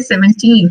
17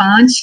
5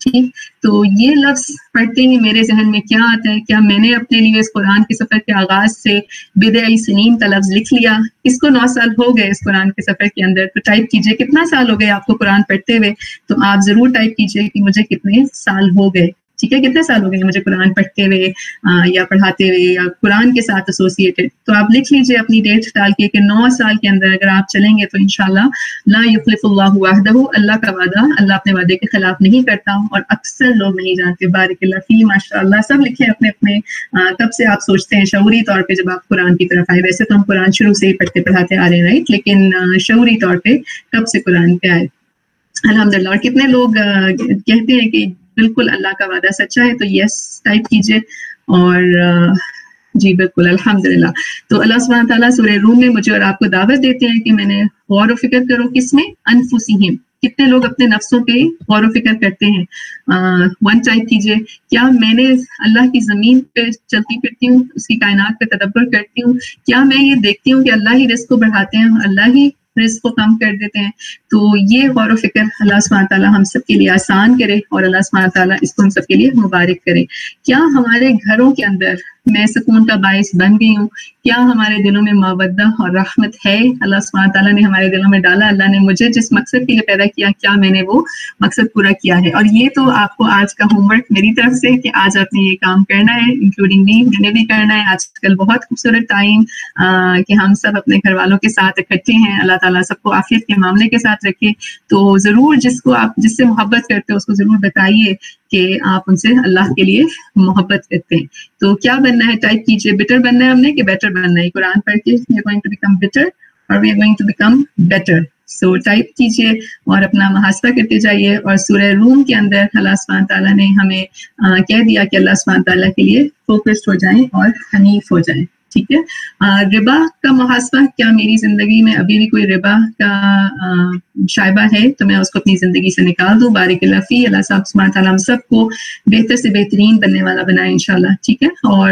ٹھیک. تو یہ لفظ پڑھتے ہی میرے ذہن میں کیا آتا ہے, کیا میں نے اپنے لیے اس قرآن کے سفر کے آغاز سے بدع سنین کا لفظ لکھ لیا؟ اس کو 9 سال ہو گئے اس قرآن کے سفر کے اندر. تو ٹائپ کیجئے کتنا سال ہو گئے آپ کو قرآن پڑھتے ہوئے. تو آپ ضرور ٹائپ کیجئے کہ مجھے کتنے سال ہو گئے. ٹھیک ہے, کتنے سال ہو گئے مجھے قرآن پڑھتے ہوئے یا پڑھاتے ہوئے یا قرآن کے ساتھ ایسوسیٹڈ. تو آپ لکھ لیجئے اپنی ڈیٹ ڈال کے کہ 9 سال کے اندر اگر آپ چلیں گے تو انشاءاللہ لا یخلف اللہ وعدہ, اللہ کا وعدہ, اللہ اپنے وعدے کے خلاف نہیں کرتا. اور اکثر لوگ نہیں جانتے. بارک اللہ فی, ماشاء اللہ, سب لکھے اپنے اپنے. کب سے آپ سوچتے ہیں شعوری طور پہ جب آپ قرآن کی طرف آئے؟ ویسے تو ہم قرآن شروع سے ہی پڑھتے پڑھاتے آ رہے ہیں رائٹ, لیکن شعوری طور پہ کب سے قرآن پہ آئے؟ الحمدللہ. اور کتنے لوگ کہتے ہیں کہ بالکل اللہ کا وعدہ سچا ہے؟ تو یس ٹائپ کیجئے. اور جی بالکل الحمدللہ. تو اللہ سبحانہ تعالیٰ سورہ روم میں مجھے اور آپ کو دعوت دیتے ہیں کہ میں نے غور و فکر کرو. کس میں؟ انفسہم. کتنے لوگ اپنے نفسوں پہ غور و فکر کرتے ہیں؟ 1 ٹائپ کیجئے. کیا میں نے اللہ کی زمین پہ چلتی پھرتی ہوں, اس کی کائنات پہ تدبر کرتی ہوں؟ کیا میں یہ دیکھتی ہوں کہ اللہ ہی رزق کو بڑھاتے ہیں, اللہ ہی رزق کو کم کر دیتے ہیں؟ تو یہ غور و فکر اللہ سبحانہ تعالیٰ ہم سب کے لیے آسان کرے اور اللہ سبحانہ تعالیٰ اس کو ہم سب کے لیے مبارک کرے. کیا ہمارے گھروں کے اندر میں سکون کا باعث بن گئی ہوں؟ کیا ہمارے دلوں میں مودہ اور رحمت ہے؟ اللہ سبحانہ تعالیٰ نے ہمارے دلوں میں ڈالا. اللہ نے مجھے جس مقصد کے لیے پیدا کیا, کیا میں نے وہ مقصد پورا کیا ہے؟ اور یہ تو آپ کو آج کا ہوم ورک میری طرف سے کہ آج آپ نے یہ کام کرنا ہے, انکلوڈنگ می, میں نے بھی کرنا ہے. آج کل بہت خوبصورت ٹائم کہ ہم سب اپنے گھر والوں کے ساتھ اکٹھے ہیں. اللہ تعالیٰ سب کو عافیت کے معاملے کے ساتھ رکھے. تو ضرور جس سے محبت کرتے ہو اس کو ضرور بتائیے کہ آپ ان سے اللہ کے لیے محبت کرتے ہیں. تو کیا بننا ہے ٹائپ کیجئے. بیٹر بننا ہے ہم نے کہ بیٹر بننا ہے؟ قرآن پڑھ کے we are going to become bitter or we are going to become better. So type کیجئے اور اپنا محاسبہ کرتے جائیے. اور سورہ روم کے اندر اللہ سبحانہ تعالیٰ نے ہمیں کہہ دیا کہ اللہ سبحانہ تعالیٰ کے لیے فوکسڈ ہو جائیں اور حنیف ہو جائیں. ٹھیک ہے. ربا کا محاسبہ, کیا میری زندگی میں ابھی بھی کوئی ربا کا شائبہ ہے تو میں اس کو اپنی زندگی سے نکال دوں. بارک اللہ فی. اللہ صاحب سبحانہ تعالیٰ ہم سب کو بہتر سے بہترین بننے والا بنائے انشاءاللہ. ٹھیک ہے. اور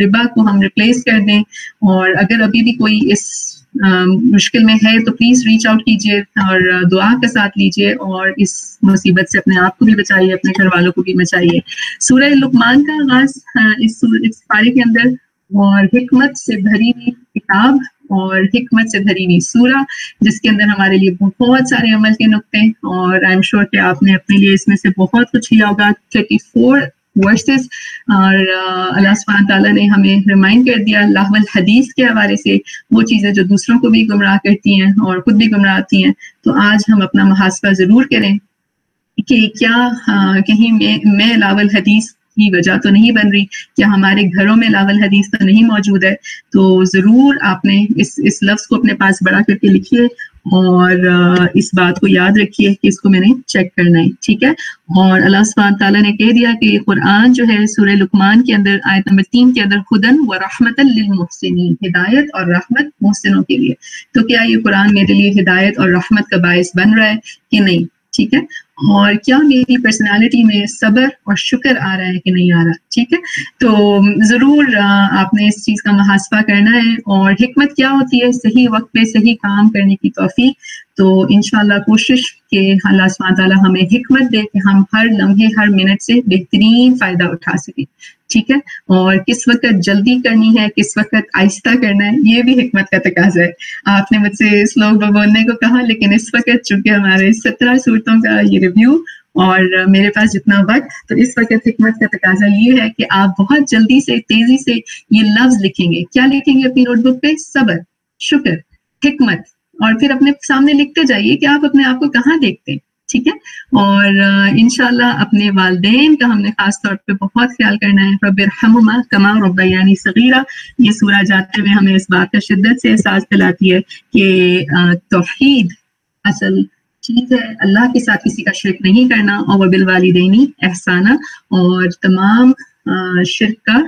ربا کو ہم ریپلیس کر دیں. اور اگر ابھی بھی کوئی اس مشکل میں ہے تو پلیز ریچ آؤٹ کیجیے اور دعا کا ساتھ لیجیے اور اس مصیبت سے اپنے آپ کو بھی بچائیے, اپنے گھر والوں کو بھی بچائیے. سورہ لقمان کا آغاز اس پارے کے اندر, اور حکمت سے بھری ہوئی کتاب اور حکمت سے بھری ہوئی سورہ, جس کے اندر ہمارے لیے بہت سارے عمل کے نقطے, اور آئی ایم شیور کہ آپ نے اپنے لیے اس میں سے بہت کچھ لیا ہوگا. 34 ورسز, اور اللہ سبحانہ تعالیٰ نے ہمیں ریمائنڈ کر دیا لاہو الحدیث کے حوالے سے وہ چیزیں جو دوسروں کو بھی گمراہ کرتی ہیں اور خود بھی گمراہ آتی ہیں. تو آج ہم اپنا محاسبہ ضرور کریں کہ کیا کہیں میں لاہو الحدیث کی وجہ تو نہیں بن رہی, کیا ہمارے گھروں میں لاہو الحدیث تو نہیں موجود ہے. تو ضرور آپ نے اس لفظ کو اپنے پاس بڑا کر کے لکھیے اور اس بات کو یاد رکھیے کہ اس کو میں نے چیک کرنا ہے. ٹھیک ہے. اور اللہ سبحانہ تعالیٰ نے کہہ دیا کہ قرآن جو ہے سورہ لقمان کے اندر آیت نمبر 3 کے اندر ہدن و رحمت للمحسنین, ہدایت اور رحمت محسنوں کے لیے. تو کیا یہ قرآن میرے لیے ہدایت اور رحمت کا باعث بن رہا ہے کہ نہیں؟ ٹھیک ہے. اور کیا میری پرسنالٹی میں صبر اور شکر آ رہا ہے کہ نہیں آ رہا؟ ٹھیک ہے. تو ضرور آپ نے اس چیز کا محاسبہ کرنا ہے. اور حکمت کیا ہوتی ہے؟ صحیح وقت پہ صحیح کام کرنے کی توفیق. تو انشاءاللہ کوشش کہ اللہ سبحانہ تعالیٰ ہمیں حکمت دے کہ ہم ہر لمحے ہر منٹ سے بہترین فائدہ اٹھا سکیں. ٹھیک ہے. اور کس وقت جلدی کرنی ہے, کس وقت آہستہ کرنا ہے, یہ بھی حکمت کا تقاضا ہے. آپ نے مجھ سے سلوک بولنے کو کہا, لیکن اس وقت چونکہ ہمارے 17 صورتوں کا یہ ریویو اور میرے پاس جتنا وقت, تو اس وقت حکمت کا تقاضا یہ ہے کہ آپ بہت جلدی سے تیزی سے یہ لفظ لکھیں گے. کیا لکھیں گے اپنی نوٹ بک پہ؟ صبر, شکر, حکمت, اور پھر اپنے سامنے لکھتے جائیے کہ آپ اپنے آپ کو کہاں دیکھتے ہیں. ٹھیک ہے. اور انشاءاللہ اپنے والدین کا ہم نے خاص طور پہ بہت خیال کرنا ہے. رب ارحمہما کما ربیانی صغیرا, یہ سورہ جاتے ہوئے ہمیں اس بات کا شدت سے احساس دلاتی ہے کہ توحید اصل چیز ہے, اللہ کے ساتھ کسی کا شرک نہیں کرنا, اور وبالوالدین احسانا, اور تمام شرک کا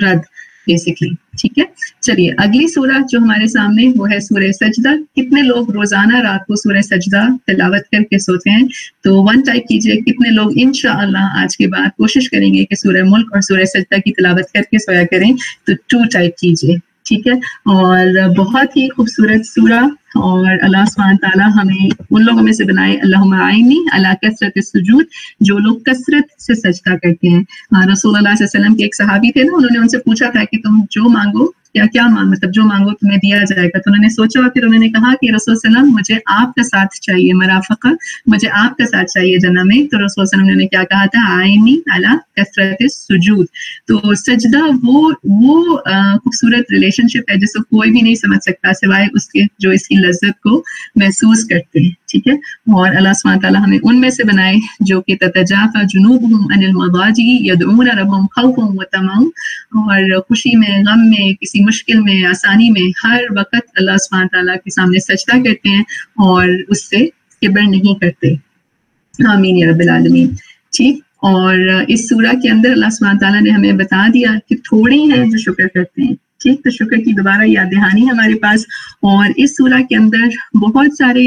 رد بیسکلی. ٹھیک ہے. چلیے اگلی سورہ جو ہمارے سامنے وہ ہے سورہ سجدہ. کتنے لوگ روزانہ رات کو سورہ سجدہ تلاوت کر کے سوتے ہیں؟ تو 1 ٹائپ کیجئے. کتنے لوگ انشاءاللہ آج کے بعد کوشش کریں گے کہ سورہ ملک اور سورہ سجدہ کی تلاوت کر کے سویا کریں؟ تو 2 ٹائپ کیجئے. ٹھیک ہے. اور بہت ہی خوبصورت سورہ, اور اللہ سبحانہ تعالیٰ ہمیں ان لوگوں میں سے بنائے. اللہم اعینی علی کثرت السجود, جو لوگ کثرت سے سجدہ کرتے ہیں. رسول اللہ صلی اللہ علیہ وسلم کے ایک صحابی تھے نا, انہوں نے ان سے پوچھا تھا کہ تم جو مانگو کیا مطلب جو مانگو تمہیں دیا جائے گا. تو انہوں نے سوچا اور پھر انہوں نے کہا کہ رسول صلی اللہ علیہ وسلم مجھے آپ کا ساتھ چاہیے, مرافقہ, مجھے آپ کا ساتھ چاہیے جنت میں. تو رسول صلی اللہ علیہ وسلم نے کیا کہا تھا, اعینی علی کثرت السجود. تو سجدہ وہ خوبصورت ریلیشن شپ ہے جس کو کوئی بھی نہیں سمجھ سکتا سوائے اس کے جو اس کی لذت کو محسوس کرتے ہیں. ٹھیک ہے. اور اللہ سبحانہ تعالیٰ ہمیں ان میں سے بنائے جو کہ تتجافی جنوبهم عن المضاجع يدعون ربهم خوفا وطمعا, اور خوشی میں, غم میں, کسی مشکل میں, آسانی میں, ہر وقت اللہ سبحانہ تعالیٰ کے سامنے سجدہ کرتے ہیں اور اس سے کبر نہیں کرتے. آمین یا رب العالمین. ٹھیک. اور اس سورہ کے اندر اللہ سبحانہ تعالیٰ نے ہمیں بتا دیا کہ تھوڑے ہیں جو شکر کرتے ہیں. ٹھیک. تو شکر کی دوبارہ یاد دہانی ہمارے پاس. اور اس سورہ کے اندر بہت سارے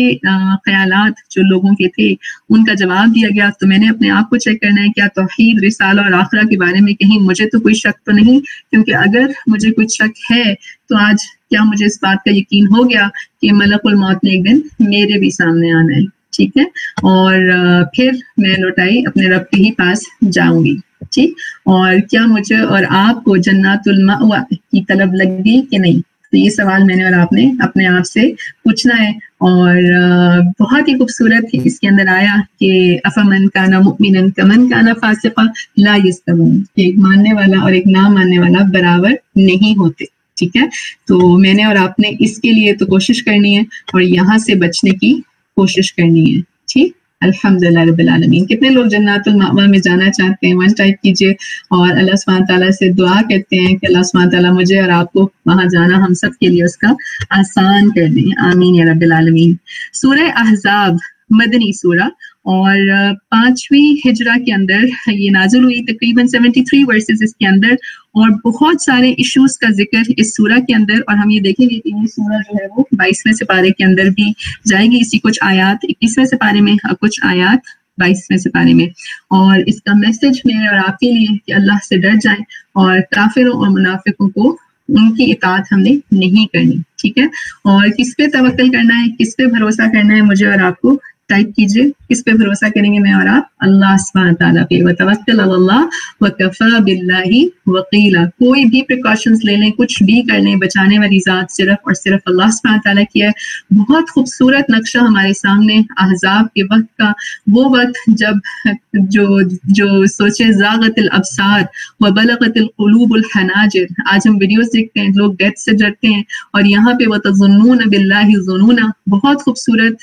خیالات جو لوگوں کے تھے ان کا جواب دیا گیا. تو میں نے اپنے آپ کو چیک کرنا ہے کیا توحید, رسالہ اور آخرہ کے بارے میں کہیں مجھے تو کوئی شک تو نہیں, کیونکہ اگر مجھے کوئی شک ہے تو آج کیا مجھے اس بات کا یقین ہو گیا کہ ملک الموت نے ایک دن میرے بھی سامنے آنا ہے. ٹھیک ہے. اور پھر میں لوٹائی اپنے رب کے ہی پاس جاؤں گی. ٹھیک. اور کیا مجھے اور آپ کو جنات المأوى کی طلب لگ گئی کہ نہیں, تو یہ سوال میں نے اور آپ نے اپنے آپ سے پوچھنا ہے. اور بہت ہی خوبصورت اس کے اندر آیا کہ افمن کان مؤمنا کمن کان فاسقا لا یستوون, کہ ایک ماننے والا اور ایک نہ ماننے والا برابر نہیں ہوتے. ٹھیک ہے. تو میں نے اور آپ نے اس کے لیے تو کوشش کرنی ہے اور یہاں سے بچنے کی کوشش کرنی ہے. ٹھیک. الحمدللہ رب العالمین. کتنے لوگ جنات المأوى میں جانا چاہتے ہیں, ون ٹائپ کیجئے اور اللہ سبحانہ تعالیٰ سے دعا کرتے ہیں کہ اللہ سبحانہ تعالیٰ مجھے اور آپ کو وہاں جانا ہم سب کے لیے اس کا آسان کر دیں. آمین یا رب العالمین. سورہ احزاب مدنی سورہ, اور 5ویں ہجرہ کے اندر یہ نازل ہوئی, تقریباً 73 ورسز اس کے اندر, اور بہت سارے ایشوز کا ذکر اس سورہ کے اندر. اور ہم یہ دیکھیں گے کہ یہ سورہ جو ہے وہ 22ویں سپارے کے اندر بھی جائے گی. اسی کچھ آیات 21ویں سپارے میں اور کچھ آیات 22ویں سپارے میں. اور اس کا میسج میرے اور آپ کے لیے کہ اللہ سے ڈر جائیں اور کافروں اور منافقوں کو ان کی اطاعت ہم نے نہیں کرنی. ٹھیک ہے. اور کس پہ توکل کرنا ہے, کس پہ بھروسہ کرنا ہے, مجھے اور آپ کو ٹائپ کیجئے. کس پہ بھروسہ کریں گے میں اور آپ؟ اللہ سبحانہ تعالیٰ پہ. وتوکل علی اللہ وکفی باللہ وکیلا. کوئی بھی پریکاشنز لے لیں, کچھ بھی کر لیں, بچانے والی ذات صرف اور صرف اللہ سبحانہ تعالیٰ کی ہے. بہت خوبصورت نقشہ ہمارے سامنے احزاب کے وقت کا, وہ وقت جب جو سوچے زاغت الابصار وبلغت القلوب الحناجر. آج ہم ویڈیوز دیکھتے ہیں, لوگ ڈیتھ سے ڈرتے ہیں, اور یہاں پہ وتظنون باللہ الظنون. بہت خوبصورت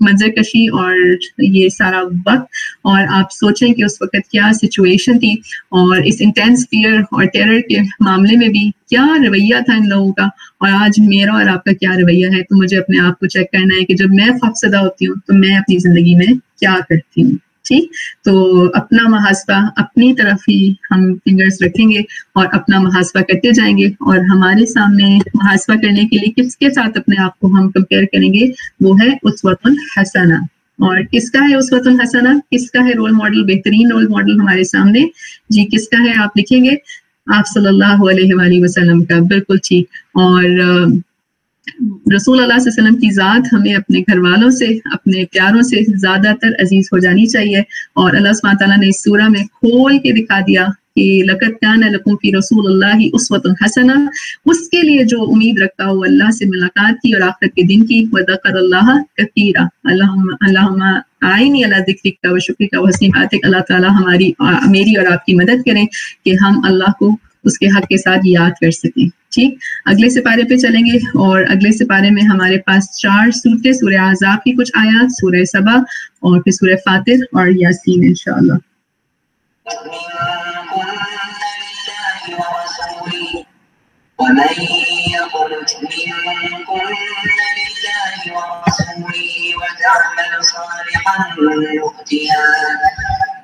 منظر کشی اور یہ سارا وقت. اور آپ سوچیں کہ اس وقت کیا سچویشن تھی, اور اس انٹینس فیئر اور ٹیرر کے معاملے میں بھی کیا رویہ تھا ان لوگوں کا, اور آج میرا اور آپ کا کیا رویہ ہے. تو مجھے اپنے آپ کو چیک کرنا ہے کہ جب میں خوفزدہ ہوتی ہوں تو میں اپنی زندگی میں کیا کرتی ہوں. ٹھیک. تو اپنا محاسبہ اپنی طرف ہی ہم فنگرز رکھیں گے اور اپنا محاسبہ کرتے جائیں گے. اور ہمارے سامنے محاسبہ کرنے کے لیے کس کے ساتھ اپنے آپ کو ہم کمپیئر کریں گے, وہ ہے اسوۃ حسنہ. اور کس کا ہے اسوۃ حسنہ, کس کا ہے رول ماڈل, بہترین رول ماڈل ہمارے سامنے؟ جی کس کا ہے؟ آپ لکھیں گے آپ صلی اللہ علیہ وآلہ وسلم کا. بالکل ٹھیک. اور رسول اللہ صلی اللہ علیہ وسلم کی ذات ہمیں اپنے گھر والوں سے, اپنے پیاروں سے زیادہ تر عزیز ہو جانی چاہیے. اور اللہ سبحانہ تعالیٰ نے اس سورہ میں کھول کے دکھا دیا کہ لقد کان لکم فی رسول اللہ اسوۃ حسنہ. اس کے لیے جو امید رکھتا ہو اللہ سے ملاقات کی اور آخرت کے دن کی. وذکر اللہ کثیرا. اللہم اعینی علی ذکرک و شکرک و حسن عبادتک. اللہ تعالیٰ میری اور آپ کی مدد کریں کہ ہم اللہ کو اس کے حق کے ساتھ یاد کر سکیں. ٹھیک. اگلے سپارے پہ چلیں گے, اور اگلے سپارے میں ہمارے پاس 4 سورتیں, سورہ احزاب کی کچھ آیات, سورہ سبا, اور پھر سورہ فاطر اور یاسین انشاءاللہ. ومن يقنت منكن لله ورسوله وتعمل صالحا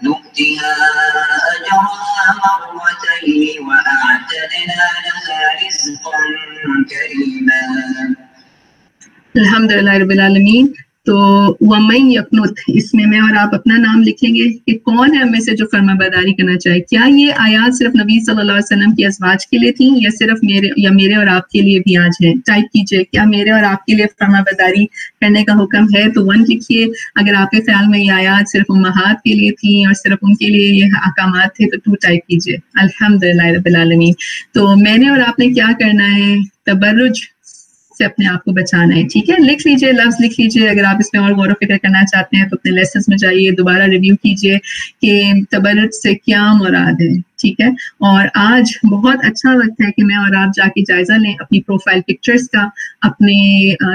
نؤتها أجرها مرتين وأعتدنا لها رزقا كريما. الحمدللہ رب العالمین. تو ومن یقنت، اس میں اور آپ اپنا نام لکھیں گے کہ کون ہے ہم میں سے جو فرما برداری کرنا چاہے. کیا یہ آیات صرف نبی صلی اللہ علیہ وسلم کی ازواج کے لیے تھیں یا صرف میرے اور آپ کے لیے بھی آج ہے؟ ٹائپ کیجئے کیا میرے اور آپ کے لیے فرما برداری کرنے کا حکم ہے، تو 1 لکھیے. اگر آپ کے خیال میں یہ آیات صرف امہات کے لیے تھیں اور صرف ان کے لیے یہ احکامات تھے تو 2 ٹائپ کیجئے. الحمدللہ رب العالمین. تو میں نے اور آپ نے کیا کرنا ہے، تبرج سے اپنے آپ کو بچانا ہے. ٹھیک ہے، لکھ لیجئے، لفظ لکھ لیجئے. اگر آپ اس میں اور غور و فکر کرنا چاہتے ہیں تو اپنے لیسنز میں جائیے، دوبارہ ریویو کیجئے کہ تبرج سے کیا مراد ہے. ٹھیک ہے، اور آج بہت اچھا وقت ہے کہ میں اور آپ جا کے جائزہ لیں اپنی پروفائل پکچرز کا، اپنے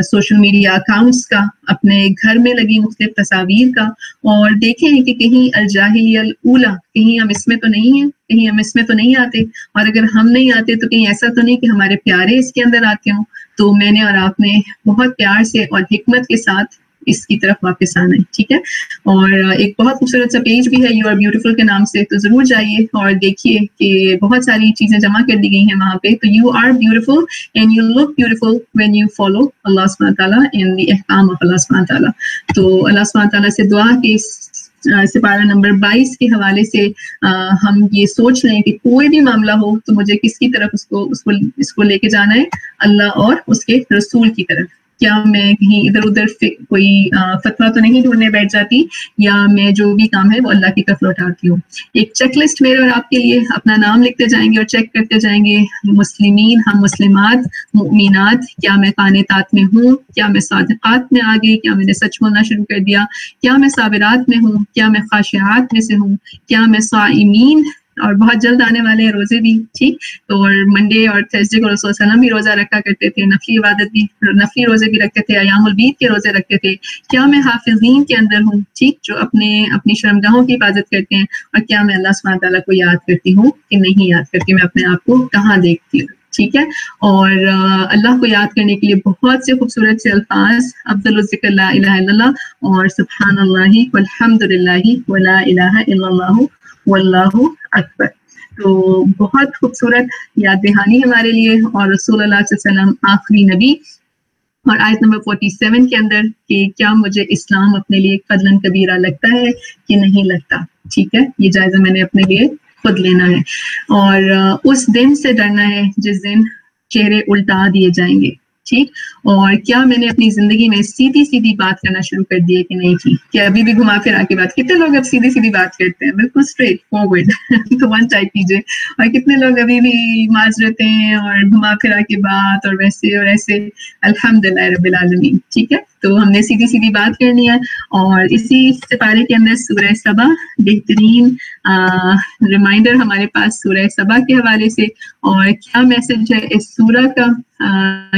سوشل میڈیا اکاؤنٹس کا، اپنے گھر میں لگی مختلف تصاویر کا، اور دیکھیں کہ کہیں الجاہلیہ الاولیٰ کہیں ہم اس میں تو نہیں ہیں، کہیں ہم اس میں تو نہیں آتے، اور اگر ہم نہیں آتے تو کہیں ایسا تو نہیں کہ ہمارے پیارے اس کے اندر آتے ہوں. تو میں نے اور آپ نے بہت پیار سے اور حکمت کے ساتھ اس کی طرف واپس آنا ہے. ٹھیک ہے، اور ایک بہت خوبصورت سا پیج بھی ہے یو آر بیوٹیفل کے نام سے، تو ضرور جائیے اور دیکھیے کہ بہت ساری چیزیں جمع کر دی گئی ہیں وہاں پہ. تو you are beautiful and you look beautiful when you follow اللہ سبحانہ تعالیٰ اینڈ دی احکام آف اللہ سبحانہ تعالیٰ. تو اللہ سبحانہ تعالیٰ سے دعا کہ سپارہ نمبر 22 کے حوالے سے ہم یہ سوچ لیں کہ کوئی بھی معاملہ ہو تو مجھے کس کی طرف اس کو لے کے جانا ہے، اللہ اور اس کے رسول کی طرف. کیا میں کہیں ادھر ادھر کوئی فتویٰ تو نہیں ڈھونڈنے بیٹھ جاتی، یا میں جو بھی کام ہے وہ اللہ کی طرف لوٹاتی ہوں. ایک چیک لسٹ میرے اور آپ کے لیے، اپنا نام لکھتے جائیں گے اور چیک کرتے جائیں گے. مسلمین، ہم مسلمات، مؤمنات، کیا میں قانتات میں ہوں، کیا میں صادقات میں آ گئی، کیا میں نے سچ بولنا شروع کر دیا، کیا میں صابرات میں ہوں، کیا میں خاشعات میں سے ہوں، کیا میں صائمین، اور بہت جلد آنے والے ہیں روزے بھی. ٹھیک، تو اور منڈے اور تھرسڈے کو رسول صلی اللہ علیہ وسلم بھی روزہ رکھا کرتے تھے، نفلی عبادت بھی، نفلی روزے بھی رکھتے تھے، ایام البید کے روزے رکھتے تھے. کیا میں حافظین کے اندر ہوں، ٹھیک، جو اپنی شرمگاہوں کی حفاظت کرتے ہیں، اور کیا میں اللہ سبحانہ تعالیٰ کو یاد کرتی ہوں کہ نہیں یاد کرتی، میں اپنے آپ کو کہاں دیکھتی ہوں. ٹھیک ہے، اور اللہ کو یاد کرنے کے لیے بہت سے خوبصورت سے الفاظ، افضل الذکر لا الہ الا اللہ، اور سبحان اللہ والحمد للہ ولا الہ الا اللہ واللہ اکبر. تو بہت خوبصورت یاد دہانی ہمارے لیے، اور رسول اللہ صلی اللہ علیہ وسلم آخری نبی. اور آیت نمبر 47 کے اندر کہ کیا مجھے اسلام اپنے لیے قدرن کبیرہ لگتا ہے کہ نہیں لگتا. ٹھیک ہے، یہ جائزہ میں نے اپنے لیے خود لینا ہے، اور اس دن سے ڈرنا ہے جس دن چہرے الٹا دیے جائیں گے. ٹھیک، اور کیا میں نے اپنی زندگی میں سیدھی بات کرنا شروع کر دی ہے کہ نہیں کی، کہ ابھی بھی گھما پھرا کے بات. کتنے لوگ اب سیدھی بات کرتے ہیں، بالکل اسٹریٹ فارورڈ تو 1 ٹائپ کیجیے. اور کتنے لوگ ابھی بھی معذرتیں ہیں اور گھما پھرا کے بات اور ویسے اور ایسے. الحمدللہ رب العالمین. ٹھیک ہے، تو ہم نے سیدھی بات کرنی ہے. اور اسی سپارے کے اندر سورہ سبا، بہترین ریمائنڈر ہمارے پاس سورہ سبا کے حوالے سے. اور کیا میسج ہے اس سورہ کا،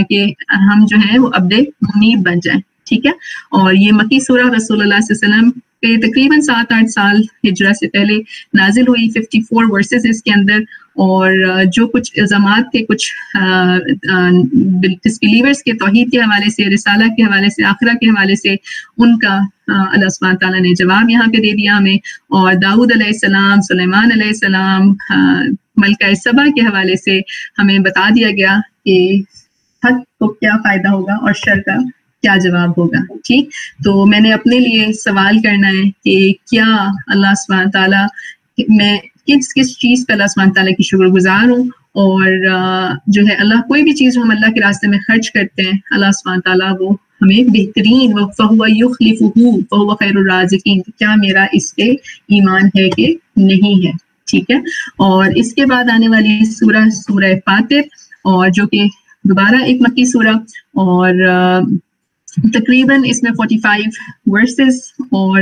کہ ہم جو ہیں وہ عبد منیب بن جائیں. ٹھیک ہے، اور یہ مکی سورہ رسول اللہ صلی اللہ علیہ وسلم پہ تقریباً 7-8 سال ہجرت سے پہلے نازل ہوئی. 54 ورسز اس کے اندر، اور جو کچھ الزامات تھے کچھ ڈسبیلیورز کے توحید کے حوالے سے، رسالہ کے حوالے سے، آخرہ کے حوالے سے، ان کا اللہ سبحانہ تعالیٰ نے جواب یہاں پہ دے دیا ہمیں. اور داؤد علیہ السلام، سلیمان علیہ السلام، ملکہ سبا کے حوالے سے ہمیں بتا دیا گیا کہ حق کو کیا فائدہ ہوگا اور شر کا کیا جواب ہوگا. ٹھیک، تو میں نے اپنے لیے سوال کرنا ہے کہ کیا اللہ سبحانہ تعالیٰ، میں کس چیز پہ اللہ سبحانہ تعالیٰ کی شکر گزار ہوں. اور جو ہے اللہ، کوئی بھی چیز جو ہم اللہ کے راستے میں خرچ کرتے ہیں، اللہ سبحانہ تعالیٰ وہ ہمیں بہترین، فَهُوَ يُخْلِفُهُ وَهُوَ خَيْرُ الرَّازِقِينَ، کیا میرا اس پہ ایمان ہے کہ نہیں ہے. ٹھیک ہے، اور اس کے بعد آنے والی سورہ فاطر، اور جو کہ دوبارہ ایک مکی سورہ، اور تقریباً اس میں 45 ورسز، اور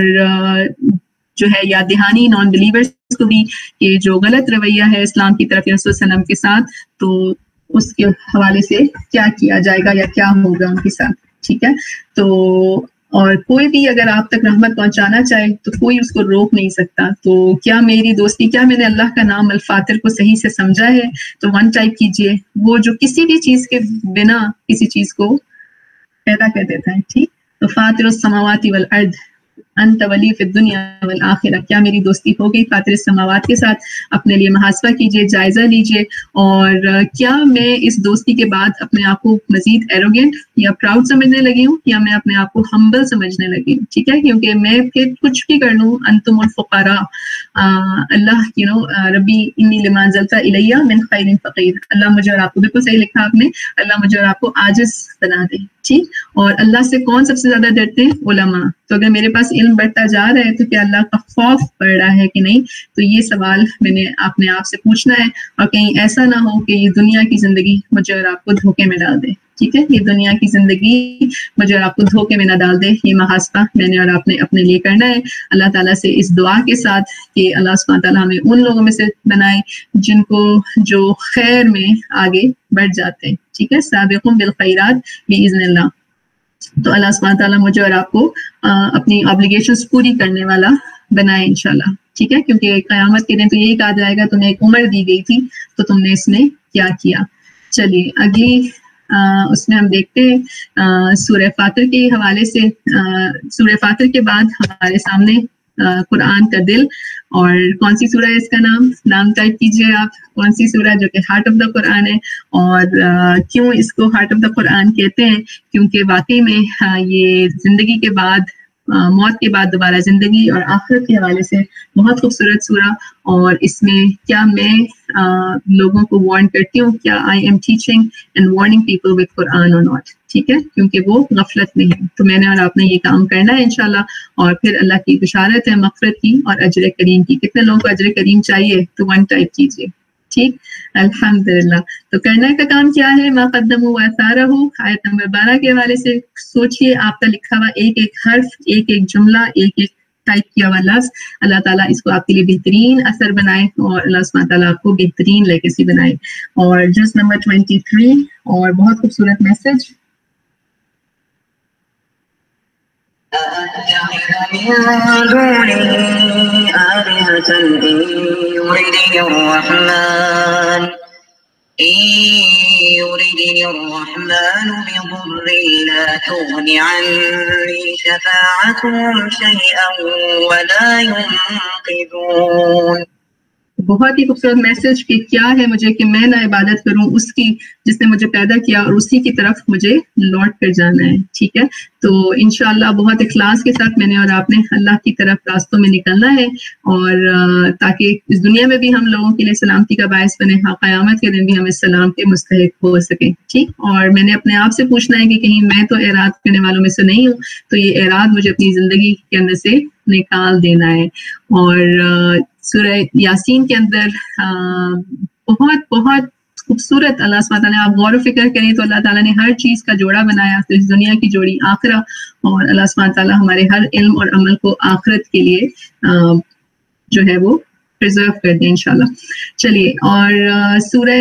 جو ہے یاد دہانی نان بلیورز کو بھی کہ جو غلط رویہ ہے اسلام کی طرف رسول صلی اللہ علیہ وسلم کے ساتھ، تو اس کے حوالے سے کیا کیا جائے گا یا کیا ہوگا ان کے ساتھ. ٹھیک ہے، تو اور کوئی بھی اگر آپ تک رحمت پہنچانا چاہے تو کوئی اس کو روک نہیں سکتا. تو کیا میری دوستی، کیا میں نے اللہ کا نام الفاطر کو صحیح سے سمجھا ہے، تو 1 ٹائپ کیجئے. وہ جو کسی بھی چیز کے بنا کسی چیز کو پیدا کر دیتا ہے. ٹھیک، تو فاطر السماوات والارض، انت ولی فی الدنیا والآخرہ، کیا میری دوستی ہو گئی فاطر السماوات کے ساتھ؟ اپنے لیے محاسبہ کیجئے، جائزہ لیجئے، اور کیا میں اس دوستی کے بعد اپنے آپ کو مزید ایروگینٹ یا پراؤڈ سمجھنے لگی ہوں، یا میں اپنے آپ کو ہمبل سمجھنے لگی ہوں؟ ٹھیک ہے، کیونکہ میں پھر کچھ بھی کر لوں، انتم الفقراء، اللہ ربی انی لما انزلت الیہ من خیر فقیر، اللہ مجھے اور آپ کو، بالکل صحیح لکھا آپ نے، اللہ مجھے اور آپ کو عاجز بنا دے. ٹھیک، اور اللہ سے کون سب سے زیادہ ڈرتے ہیں؟ علماء. تو اگر میرے پاس علم بڑھتا جا رہا ہے تو کیا اللہ کا خوف بڑھ رہا ہے کہ نہیں؟ تو یہ سوال میں نے اپنے آپ سے پوچھنا ہے، اور کہیں ایسا نہ ہو کہ یہ دنیا کی زندگی مجھے اور آپ کو دھوکے میں ڈال دے. ٹھیک ہے، یہ دنیا کی زندگی مجھے اور آپ کو دھوکے میں نہ ڈال دے. یہ محاسبہ میں نے اور آپ نے اپنے لیے کرنا ہے، اللہ تعالیٰ سے اس دعا کے ساتھ کہ اللہ سبحانہ تعالیٰ ہمیں ان لوگوں میں سے بنائے جن کو جو خیر میں آگے بڑھ جاتے ہیں. ٹھیک ہے، سابقون بالخیرات باذن اللہ. تو اللہ سبحانہ تعالیٰ مجھے اور آپ کو اپنی آبلیگیشنز پوری کرنے والا بنائے انشاءاللہ. ٹھیک ہے، کیونکہ قیامت کے دن تو یہی کہا جائے گا تمہیں ایک عمر دی گئی تھی تو تم نے اس میں کیا کیا. چلیے اگلی اس میں ہم دیکھتے ہیں سورہ فاطر کے حوالے سے. سورہ فاطر کے بعد ہمارے سامنے قرآن کا دل، اور کون سی سورہ ہے اس کا نام ٹائپ کیجئے آپ، کون سی سورہ جو کہ ہارٹ آف دا قرآن ہے. اور کیوں اس کو ہارٹ آف دا قرآن کہتے ہیں؟ کیونکہ واقعی میں یہ زندگی کے بعد، موت کے بعد دوبارہ زندگی اور آخرت کے حوالے سے بہت خوبصورت سورہ. اور اس میں کیا میں لوگوں کو وارن کرتی ہوں، کیا I am teaching and warning people with قرآن اور ناٹ؟ ٹھیک ہے، کیونکہ وہ غفلت میں ہے. تو میں نے اور آپ نے یہ کام کرنا ہے انشاءاللہ، اور پھر اللہ کی بشارت ہے مغفرت کی اور اجر کریم کی. کتنے لوگوں کو اجر کریم چاہیے؟ تو 1 ٹائپ کیجیے. ٹھیک، الحمدللہ. تو کرنے کا کام کیا ہے؟ ما قدموا وآثارہ، آیت نمبر 12 کے حوالے سے سوچئے. آپ کا لکھا ہوا ایک ایک حرف، ایک ایک جملہ، ایک ایک ٹائپ کیا ہوا لفظ، اللہ تعالیٰ اس کو آپ کے لیے بہترین اثر بنائے، اور اللہ سبحانہ تعالیٰ آپ کو بہترین لیگیسی بنائے. اور جز نمبر 23، اور بہت خوبصورت میسج. أَأَتَّخِذُ مِن دُونِهِ آلِهَةً إِن يُرِدْنِ الرَّحْمَنُ بِضُرٍّ لَّا تُغْنِ عَنِّي شَفَاعَتُهُمْ شَيْئًا وَلَا يُنقِذُونَ. بہت ہی خوبصورت میسج کہ کیا ہے مجھے کہ میں نہ عبادت کروں اس کی جس نے مجھے پیدا کیا، اور اسی کی طرف مجھے لوٹ کر جانا ہے. ٹھیک ہے، تو انشاءاللہ بہت اخلاص کے ساتھ میں نے اور آپ نے اللہ کی طرف راستوں میں نکلنا ہے، اور تاکہ اس دنیا میں بھی ہم لوگوں کے لیے سلامتی کا باعث بنے، قیامت کے دن بھی ہم اس سلام کے مستحق ہو سکیں. ٹھیک، اور میں نے اپنے آپ سے پوچھنا ہے کہ کہیں میں تو اعراض کرنے والوں میں سے نہیں ہوں، تو یہ اعراض مجھے اپنی زندگی کے اندر سے نکال دینا ہے. اور سورہ یاسین کے اندر بہت بہت خوبصورت اللہ سبحانہ تعالیٰ، آپ غور و فکر کریں تو اللہ تعالیٰ نے ہر چیز کا جوڑا بنایا، تو اس دنیا کی جوڑی آخرہ، اور اللہ سبحانہ تعالیٰ ہمارے ہر علم اور عمل کو آخرت کے لیے جو ہے وہ پرزرو کر دیں انشاءاللہ. چلیے، اور سورہ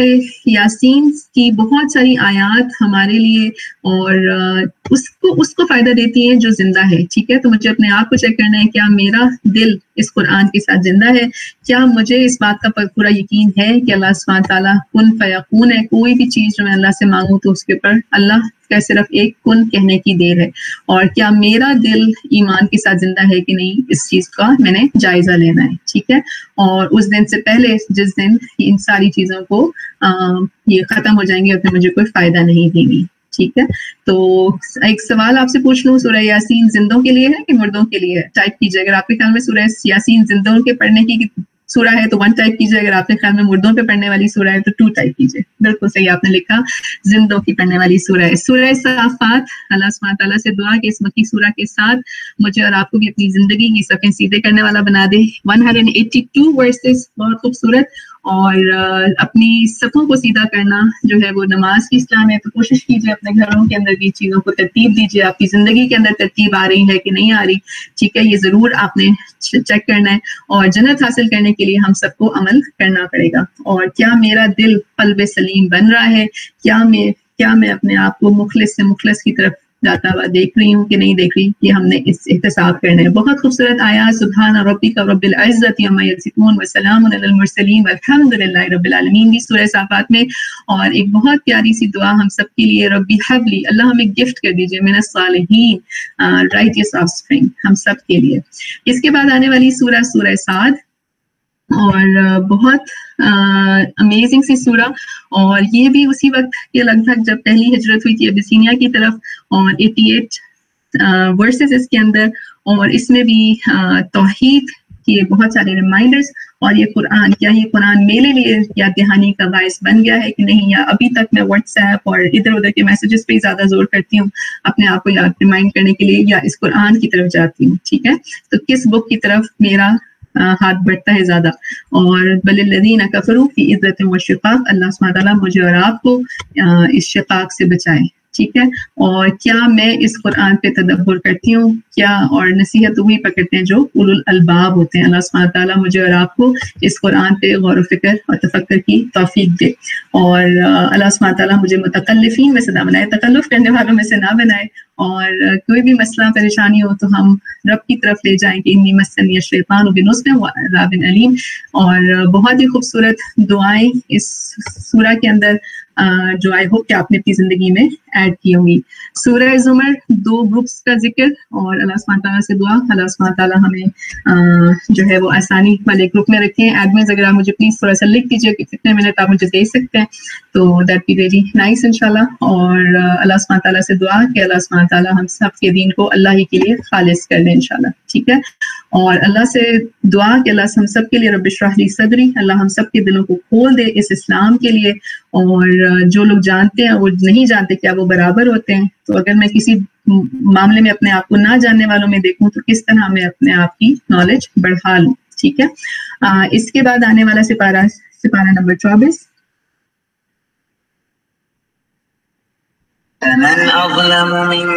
یاسین کی بہت ساری آیات ہمارے لیے اور اس کو فائدہ دیتی ہیں جو زندہ ہے. ٹھیک ہے، تو مجھے اپنے آپ کو چیک کرنا ہے، کیا میرا دل اس قرآن کے ساتھ زندہ ہے؟ کیا مجھے اس بات کا پورا یقین ہے کہ اللہ سبحانہ تعالیٰ کن فیکون ہے؟ کوئی بھی چیز جو میں اللہ سے مانگوں تو اس کے اوپر اللہ کا صرف ایک کن کہنے کی دیر ہے. اور کیا میرا دل ایمان کے ساتھ زندہ ہے کہ نہیں، اس چیز کا میں نے جائزہ لینا ہے. ٹھیک ہے، اور اس دن سے پہلے جس دن ان ساری چیزوں کو یہ ختم ہو جائیں گی اور پھر مجھے کوئی فائدہ نہیں دیں گی. ٹھیک ہے، تو ایک سوال آپ سے پوچھ لوں، سورہ یاسین زندوں کے لیے ہے کہ مردوں کے لیے ہے؟ ٹائپ کیجیے. اگر آپ کے خیال میں سورہ یاسین زندوں کے پڑھنے کی سورہ ہے تو 1 ٹائپ کیجیے. اگر آپ کے خیال میں مردوں پہ پڑھنے والی سورہ ہے تو 2 ٹائپ کیجیے. بالکل صحیح آپ نے لکھا، زندوں کی پڑھنے والی سورہ ہے. سورہ صافات، اللہ سبحانہ تعالیٰ سے دعا کہ اس مکی سورہ کے ساتھ مجھے اور آپ کو بھی اپنی زندگی کی صفحے سیدھے کرنے والا بنا دے. 182 ورسز، بہت خوبصورت. اور اپنی صفوں کو سیدھا کرنا جو ہے وہ نماز کی اسلام ہے. تو کوشش کیجیے اپنے گھروں کے اندر بھی چیزوں کو ترتیب دیجیے. آپ کی زندگی کے اندر ترتیب آ رہی ہے کہ نہیں آ رہی؟ ٹھیک ہے، یہ ضرور آپ نے چیک کرنا ہے. اور جنت حاصل کرنے کے لیے ہم سب کو عمل کرنا پڑے گا. اور کیا میرا دل قلب سلیم بن رہا ہے؟ کیا میں اپنے آپ کو مخلص سے مخلص کی طرف جاتا ہوا دیکھ رہی ہوں کہ نہیں دیکھ رہی، کہ ہم نے اس احتساب کرنا ہے. بہت خوبصورت آیات، سبحان ربک رب العزت عما یصفون وسلام علی المرسلین والحمد للہ رب العالمین بھی سورہ صافات میں. اور ایک بہت پیاری سی دعا ہم سب کے لیے، ربی حبلی، اللہ ہمیں گفٹ کر دیجئے من الصالحین رائٹیس آفسپرنگ، ہم سب کے لیے. اس کے بعد آنے والی سورہ سورہ صاد، اور بہت امیزنگ سی سورہ، اور یہ بھی اسی وقت کے لگ بھگ جب پہلی ہجرت ہوئی تھی ابسینیا کی طرف، اور 88 ورسز اس کے اندر، اور اس میں بھی توحید کے بہت سارے ریمائنڈرز. اور یہ قرآن، کیا یہ قرآن میرے لیے یاد دہانی کا باعث بن گیا ہے کہ نہیں، یا ابھی تک میں واٹس ایپ اور ادھر ادھر کے میسیجز پہ زیادہ زور کرتی ہوں اپنے آپ کو یاد ریمائنڈ کرنے کے لیے، یا اس قرآن کی طرف جاتی ہوں. ٹھیک ہے، تو کس بک کی طرف میرا ہاتھ بڑھتا ہے زیادہ. اور بل الذین کفروا فی عزت و شقاق، اللہ سبحانہ تعالیٰ مجھے اور آپ کو اس شقاق سے بچائے. ٹھیک ہے، اور کیا میں اس قرآن پہ تدبر کرتی ہوں کیا، اور نصیحت وہی پکڑتے ہیں جو اولو الالباب ہوتے ہیں. اللہ سبحانہ تعالیٰ مجھے اور آپ کو اس قرآن پہ غور و فکر اور تفکر کی توفیق دے، اور اللہ سبحانہ تعالیٰ مجھے متکلفین میں سے نہ بنائے، تکلف کرنے والوں میں سے نہ بنائے. اور کوئی بھی مسئلہ پریشانی ہو تو ہم رب کی طرف لے جائیں کہ انی مسنی الشیطان بنصب وعذاب علیم. اور بہت ہی خوبصورت دعائیں اس سورہ کے اندر جو آئی ہوپ کہ آپ نے اپنی زندگی میں ایڈ کی ہوں گی. سورہ زمر 2 گروپس کا ذکر، اور اللہ سبحانہ تعالیٰ سے دعا اللہ سبحانہ تعالیٰ ہمیں جو ہے وہ آسانی والے گروپ میں رکھیں. ایڈمنز اگر آپ مجھے پلیز تھوڑا سا لکھ دیجیے کہ کتنے منٹ آپ مجھے دے سکتے ہیں، تو دیٹ بی ویری نائس انشاءاللہ. اور اللہ سبحانہ تعالیٰ سے دعا کہ اللہ سبحانہ تعالیٰ ہم سب کے دین کو اللہ ہی کے لیے خالص کر دیں انشاءاللہ. ٹھیک ہے، اور اللہ سے دعا کہ اللہ ہم سب کے لیے رب اشرح لی صدری، اللہ ہم سب کے دلوں کو کھول دے اس اسلام کے لیے. اور جو لوگ جانتے ہیں وہ نہیں جانتے کیا وہ برابر ہوتے ہیں. تو اگر میں کسی معاملے میں اپنے آپ کو نہ جاننے والوں میں دیکھوں تو کس طرح میں اپنے آپ کی نالج بڑھا لوں. ٹھیک ہے، اس کے بعد آنے والا سپارہ نمبر 24. فمن أظلم ممن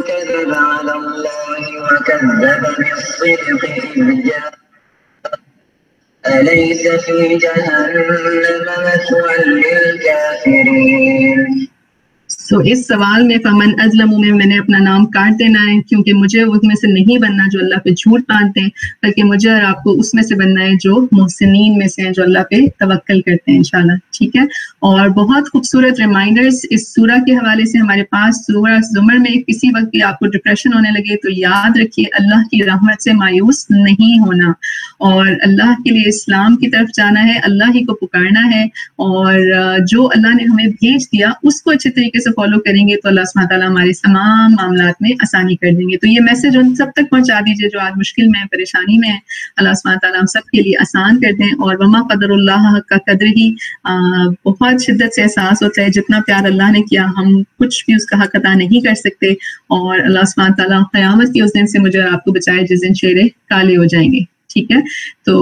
كذب على الله وكذب بالصدق إذ جاء أليس في جهنم مثوى للكافرين. سو اس سوال میں فمن ازلم میں نے اپنا نام کاٹ دینا ہے، کیونکہ مجھے اس میں سے نہیں بننا جو اللہ پہ جھوٹ باندھتے ہیں، بلکہ مجھے اور آپ کو اس میں سے بننا ہے جو محسنین میں سے ہیں، جو اللہ پہ توکل کرتے ہیں انشاءاللہ. ٹھیک ہے، اور بہت خوبصورت ریمائنڈرز اس سورہ کے حوالے سے ہمارے پاس. سورہ زمر میں کسی وقت بھی آپ کو ڈپریشن ہونے لگے تو یاد رکھیے اللہ کی رحمت سے مایوس نہیں ہونا، اور اللہ کے لیے اسلام کی طرف جانا ہے، اللہ ہی کو پکارنا ہے، اور جو اللہ نے ہمیں بھیج دیا اس کو اچھے طریقے سے فالو کریں گے تو اللہ سبحانہ تعالیٰ ہمارے تمام معاملات میں آسانی کر دیں گے. تو یہ میسج ان سب تک پہنچا دیجیے جو آج مشکل میں ہیں، پریشانی میں ہیں. اللہ سبحانہ تعالیٰ ہم سب کے لیے آسان کر دیں. اور وما قدر اللہ کا قدر ہی بہت شدت سے احساس ہوتا ہے، جتنا پیار اللہ نے کیا ہم کچھ بھی اس کا حق ادا نہیں کر سکتے. اور اللہ سبحانہ تعالیٰ قیامت کے اس دن سے مجھے اور آپ کو بچائے جس دن چہرے کالے ہو جائیں گے. ٹھیک ہے، تو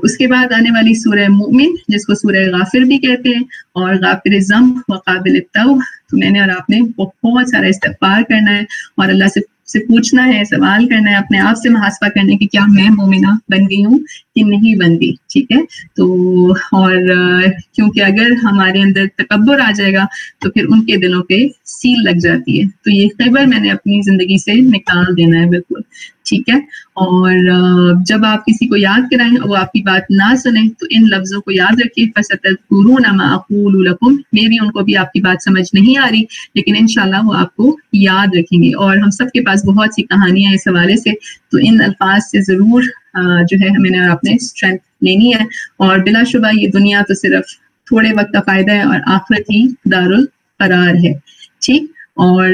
اس کے بعد آنے والی سورہ مومن جس کو سورہ غافر بھی کہتے ہیں، اور غافر الذنب وقابل التوب. تو میں نے اور آپ نے بہت سارا استغفار کرنا ہے اور اللہ سے پوچھنا ہے، سوال کرنا ہے، اپنے آپ سے محاسبہ کرنے کہ کیا میں مومنہ بن گئی ہوں کہ نہیں بن گئی. ٹھیک ہے، تو اور کیونکہ اگر ہمارے اندر تکبر آ جائے گا تو پھر ان کے دلوں پہ سیل لگ جاتی ہے. تو یہ خبر میں نے اپنی زندگی سے نکال دینا ہے بالکل. ٹھیک ہے، اور جب آپ کسی کو یاد کرائیں اور وہ آپ کی بات نہ سنیں تو ان لفظوں کو یاد رکھیے، فَسَتَذْكُرُونَ مَا أَقُولُ لَكُمْ. میں بھی ان کو بھی آپ کی بات سمجھ نہیں آ رہی لیکن انشاءاللہ وہ آپ کو یاد رکھیں گے. اور ہم سب کے پاس بہت سی کہانیاں اس حوالے سے، تو ان الفاظ سے ضرور جو ہے ہمیں نے آپ نے اسٹرینتھ لینی ہے. اور بلا شبہ یہ دنیا تو صرف تھوڑے وقت کا فائدہ ہے اور آخرت ہی دارالقرار ہے. ٹھیک، اور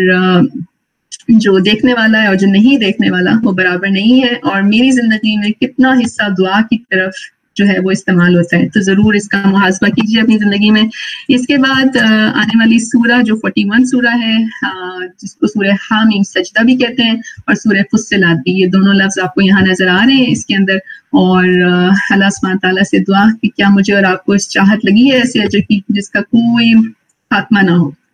جو دیکھنے والا ہے اور جو نہیں دیکھنے والا وہ برابر نہیں ہے. اور میری زندگی میں کتنا حصہ دعا کی طرف جو ہے وہ استعمال ہوتا ہے، تو ضرور اس کا محاسبہ کیجیے اپنی زندگی میں. اس کے بعد آنے والی سورہ جو 41 سورہ ہے، جس کو سورہ حامیم سجدہ بھی کہتے ہیں اور سورہ فصلات بھی، یہ دونوں لفظ آپ کو یہاں نظر آ رہے ہیں اس کے اندر. اور اللہ سبحانہ تعالیٰ سے دعا کہ کیا مجھے اور آپ کو اس چاہت لگی ہے ایسے اجر کی جس کا کوئی خاتمہ نہ ہو.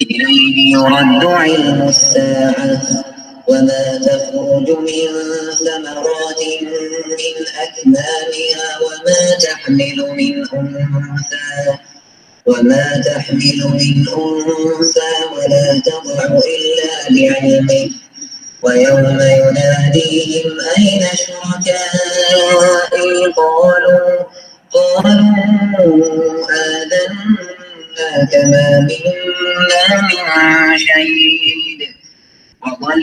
إليه يرد علم الساعة وما تخرج من ثمرات من أكمامها وما تحمل من أنثى ولا تضع إلا بعلمه ويوم يناديهم أين شركائي قالوا آذنا كما منا من شهيد وضل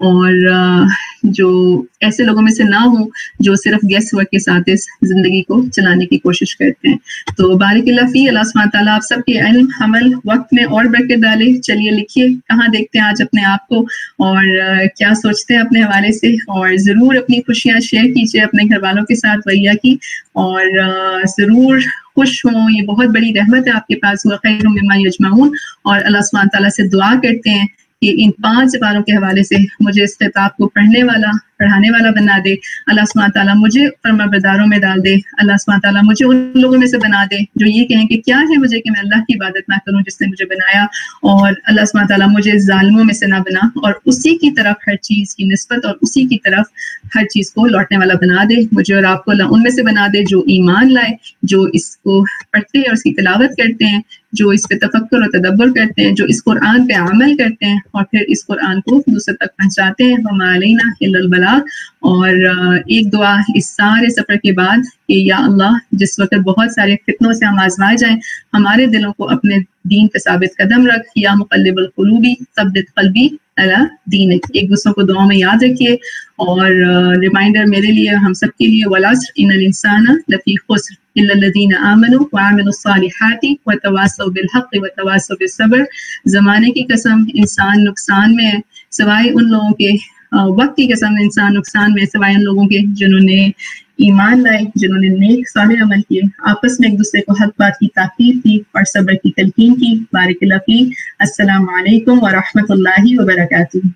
اور جو ایسے لوگوں میں سے نہ ہوں جو صرف گیس ورک کے ساتھ اس زندگی کو چلانے کی کوشش کرتے ہیں. تو بارک اللہ فی. اللہ سبحانہ تعالیٰ آپ سب کے علم، عمل، وقت میں اور برکت ڈالے. چلیے لکھیے کہاں دیکھتے ہیں آج اپنے آپ کو اور کیا سوچتے ہیں اپنے حوالے سے، اور ضرور اپنی خوشیاں شیئر کیجیے اپنے گھر والوں کے ساتھ ویا کی، اور ضرور خوش ہوں. یہ بہت بڑی رحمت ہے آپ کے پاس. ہوا خیر مما یجمعون. اور اللہ سبحانہ تعالیٰ سے دعا کرتے ہیں کہ ان 5 باروں کے حوالے سے مجھے اس خطاب کو پڑھنے والا، پڑھانے والا بنا دے. اللہ سبحانہ تعالیٰ مجھے فرمانبرداروں میں ڈال دے. اللہ سبحانہ تعالیٰ مجھے ان لوگوں میں سے بنا دے جو یہ کہیں کہ کیا ہے مجھے کہ میں اللہ کی عبادت نہ کروں جس نے مجھے بنایا. اور اللہ سبحانہ تعالیٰ مجھے ظالموں میں سے نہ بنا، اور اسی کی طرف ہر چیز کی نسبت اور اسی کی طرف ہر چیز کو لوٹنے والا بنا دے. مجھے اور آپ کو اللہ ان میں سے بنا دے جو ایمان لائے، جو اس کو پڑھتے ہیں اور اس کی تلاوت کرتے ہیں، جو اس پہ تفکر اور تدبر کرتے ہیں، جو اس قرآن پہ عمل کرتے ہیں اور پھر اس قرآن کو دوسرے تک پہنچاتے ہیں. وما علینا الا البلاغ. اور ایک دعا اس سارے سفر کے بعد کہ یا اللہ جس وقت بہت سارے فتنوں سے ہم آزمائے جائیں، ہمارے دلوں کو اپنے دین پہ ثابت قدم رکھ. یا مقلب القلوبی ثبت قلبی علی دینک. ایک دوسروں کو دعاؤں میں یاد رکھیے. اور ریمائنڈر میرے لیے، ہم سب کے لیے، والعصر ان الانسان لفی خسر الا الذین آمنوا وعملوا الصالحات وتواصوا بالحق وتواصوا بالصبر. زمانے کی قسم انسان نقصان میں ہے سوائے ان لوگوں کے، وقت کی قسم انسان نقصان میں سوائے ان لوگوں کے جنہوں نے ایمان لائے، جنہوں نے نیک صالح عمل کیے، آپس میں ایک دوسرے کو حق بات کی تاکید کی اور صبر کی تلقین کی. بارک اللہ فیک. السلام علیکم ورحمۃ اللہ وبرکاتہ.